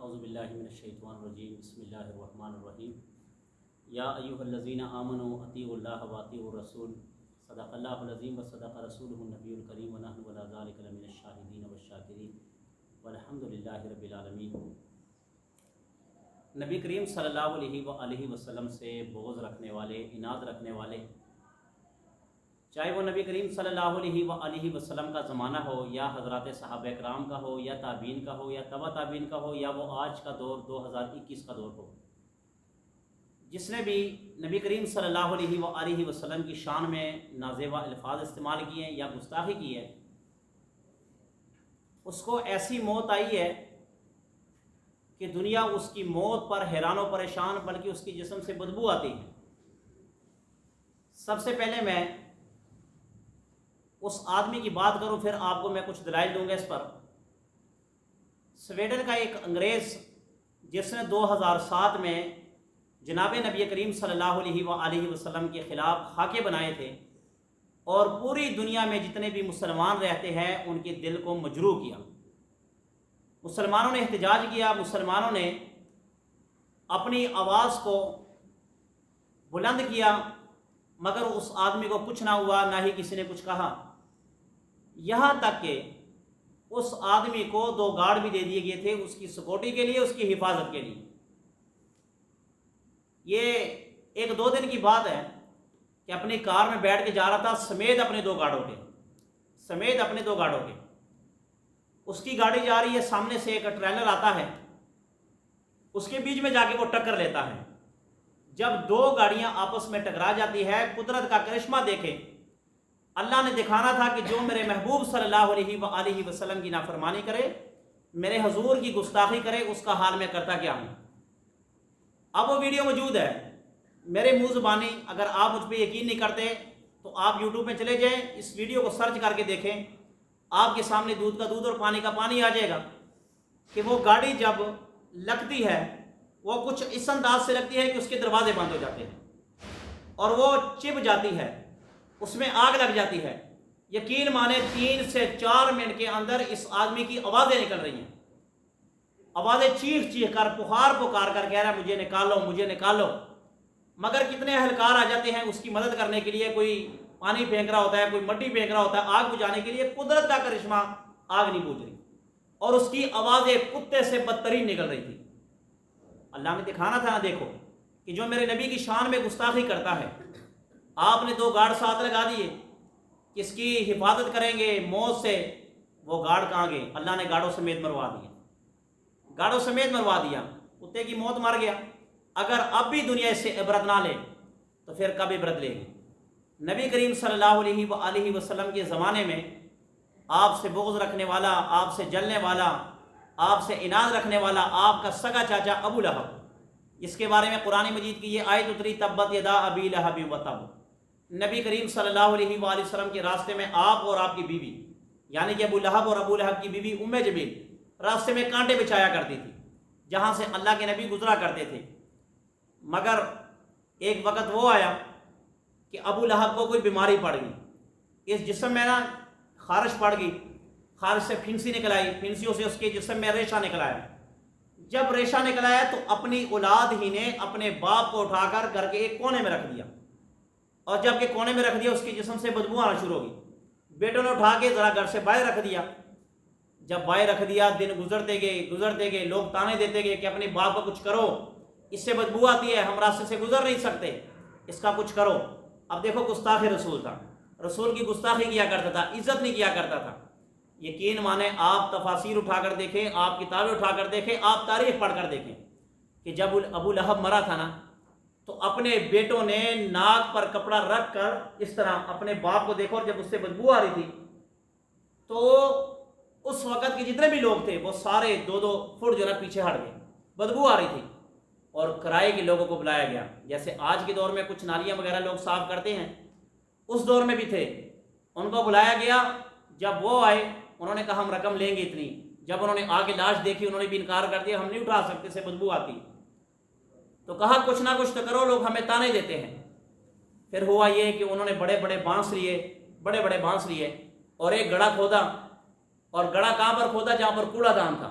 اعوذ باللہ من الشیطان الرجیم بسم اللہ الرحمن الرحیم یا ایھا الذین آمنوا اطیعوا اللہ واطیعوا الرسول صدق اللہ العظیم وصدق رسولہ النبی الکریم ونحن علی ذلک لمن الشاہدین والشاکرین والحمد للہ رب العالمین۔ نبی کریم صلی اللہ علیہ وآلہ وسلم سے بغض رکھنے والے، عناد رکھنے والے، چاہے وہ نبی کریم صلی اللہ علیہ وآلہ وسلم کا زمانہ ہو یا حضرات صحابہ اکرام کا ہو یا تابعین کا ہو یا تبع تابعین کا ہو یا وہ آج کا دور 2021 کا دور ہو، جس نے بھی نبی کریم صلی اللہ علیہ وآلہ وسلم کی شان میں نازیبا الفاظ استعمال کیے ہیں یا گستاخی کی ہے، اس کو ایسی موت آئی ہے کہ دنیا اس کی موت پر حیران و پریشان، بلکہ اس کی جسم سے بدبو آتی ہے۔ سب سے پہلے میں اس آدمی کی بات کروں، پھر آپ کو میں کچھ دلائل دوں گا اس پر۔ سویڈن کا ایک انگریز جس نے 2007 میں جناب نبی کریم صلی اللہ علیہ وآلہ وسلم کے خلاف خاکے بنائے تھے اور پوری دنیا میں جتنے بھی مسلمان رہتے ہیں ان کے دل کو مجروح کیا۔ مسلمانوں نے احتجاج کیا، مسلمانوں نے اپنی آواز کو بلند کیا، مگر اس آدمی کو کچھ نہ ہوا، نہ ہی کسی نے کچھ کہا، یہاں تک کہ اس آدمی کو 2 گارڈ بھی دے دیے گئے تھے اس کی سیکورٹی کے لیے، اس کی حفاظت کے لیے۔ یہ 1-2 دن کی بات ہے کہ اپنی کار میں بیٹھ کے جا رہا تھا سمیت اپنے 2 گارڈوں کے، اس کی گاڑی جا رہی ہے، سامنے سے ایک ٹریلر آتا ہے، اس کے بیچ میں جا کے وہ ٹکر لیتا ہے۔ جب 2 گاڑیاں آپس میں ٹکرا جاتی ہے، قدرت کا کرشمہ دیکھے، اللہ نے دکھانا تھا کہ جو میرے محبوب صلی اللہ علیہ وآلہ وسلم کی نافرمانی کرے، میرے حضور کی گستاخی کرے، اس کا حال میں کرتا کیا ہوں۔ اب وہ ویڈیو موجود ہے میرے منہ زبانی، اگر آپ مجھ پہ یقین نہیں کرتے تو آپ یوٹیوب میں چلے جائیں، اس ویڈیو کو سرچ کر کے دیکھیں، آپ کے سامنے دودھ کا دودھ اور پانی کا پانی آ جائے گا کہ وہ گاڑی جب لگتی ہے وہ کچھ اس انداز سے لگتی ہے کہ اس کے دروازے بند ہو جاتے ہیں اور وہ چپ جاتی ہے، اس میں آگ لگ جاتی ہے۔ یقین مانے 3 سے 4 منٹ کے اندر اس آدمی کی آوازیں نکل رہی ہیں، آوازیں چیخ چیخ کر، پکار کر کہہ رہا ہے مجھے نکالو، مجھے نکالو، مگر کتنے اہلکار آ جاتے ہیں اس کی مدد کرنے کے لیے۔ کوئی پانی پھینک رہا ہوتا ہے، کوئی مٹی پھینک رہا ہوتا ہے آگ بجھانے کے لیے، قدرت کا کرشمہ، آگ نہیں بجھ رہی اور اس کی آوازیں کتے سے بدترین نکل رہی تھی۔ اللہ نے دکھانا تھا، نہ دیکھو کہ جو میرے نبی کی شان میں گستاخی کرتا ہے، آپ نے 2 گارڈ ساتھ لگا دیے، کس کی حفاظت کریں گے موت سے، وہ گارڈ کہاں گئے؟ اللہ نے گارڈوں سمیت مروا دیا، کتے کی موت مر گیا۔ اگر اب بھی دنیا اس سے عبرت نہ لے تو پھر کب عبرت لے گی؟ نبی کریم صلی اللہ علیہ وآلہ وسلم کے زمانے میں آپ سے بغض رکھنے والا، آپ سے جلنے والا، آپ سے عناد رکھنے والا آپ کا سگا چاچا ابو لہب، جس کے بارے میں قرآن مجید کی یہ آیت اتری، تبت یدا ابی لہب وتب۔ نبی کریم صلی اللہ علیہ وآلہ وسلم کے راستے میں آپ اور آپ کی بیوی، یعنی کہ ابو لہب اور ابو لہب کی بیوی ام جمیل راستے میں کانٹے بچھایا کرتی تھی، جہاں سے اللہ کے نبی گزرا کرتے تھے۔ مگر ایک وقت وہ آیا کہ ابو لہب کو کوئی بیماری پڑ گئی، اس جسم میں خارش پڑ گئی، خارش سے پھنسی نکل آئی، پھنسیوں سے اس کے جسم میں ریشہ نکل آیا۔ جب ریشہ نکل آیا تو اپنی اولاد ہی نے اپنے باپ کو اٹھا کر گھر کے ایک کونے میں رکھ دیا، اور جب کہ کونے میں رکھ دیا اس کے جسم سے بدبو آنا شروع ہو گئی۔ بیٹوں نے اٹھا کے ذرا گھر سے باہر رکھ دیا۔ جب باہر رکھ دیا، دن گزرتے گئے، لوگ تانے دیتے گئے کہ اپنے باپ کو کچھ کرو، اس سے بدبو آتی ہے، ہم راستے سے گزر نہیں سکتے، اس کا کچھ کرو۔ اب دیکھو گستاخ رسول تھا، رسول کی گستاخی کیا کرتا تھا، عزت نہیں کیا کرتا تھا۔ یقین مانے آپ تفاسیر اٹھا کر دیکھیں، آپ کتابیں اٹھا کر دیکھیں، آپ تاریخ پڑھ کر دیکھیں کہ جب ابو لہب مرا تھا نا، تو اپنے بیٹوں نے ناک پر کپڑا رکھ کر اس طرح اپنے باپ کو دیکھو، اور جب اس سے بدبو آ رہی تھی تو اس وقت کے جتنے بھی لوگ تھے وہ سارے 2-2 فٹ جو نا پیچھے ہٹ گئے، بدبو آ رہی تھی، اور کرائے کے لوگوں کو بلایا گیا۔ جیسے آج کے دور میں کچھ نالیاں وغیرہ لوگ صاف کرتے ہیں، اس دور میں بھی تھے، ان کو بلایا گیا۔ جب وہ آئے انہوں نے کہا ہم رقم لیں گے اتنی، جب انہوں نے آگے لاش دیکھی انہوں نے بھی انکار کر دیا، ہم نہیں اٹھا سکتے، سے بدبو آتی۔ تو کہا کچھ نہ کچھ تو کرو، لوگ ہمیں تانے دیتے ہیں۔ پھر ہوا یہ کہ انہوں نے بڑے بڑے بانس لیے اور ایک گڑھا کھودا، اور گڑھا کہاں پر کھودا؟ جہاں پر کوڑا دان تھا،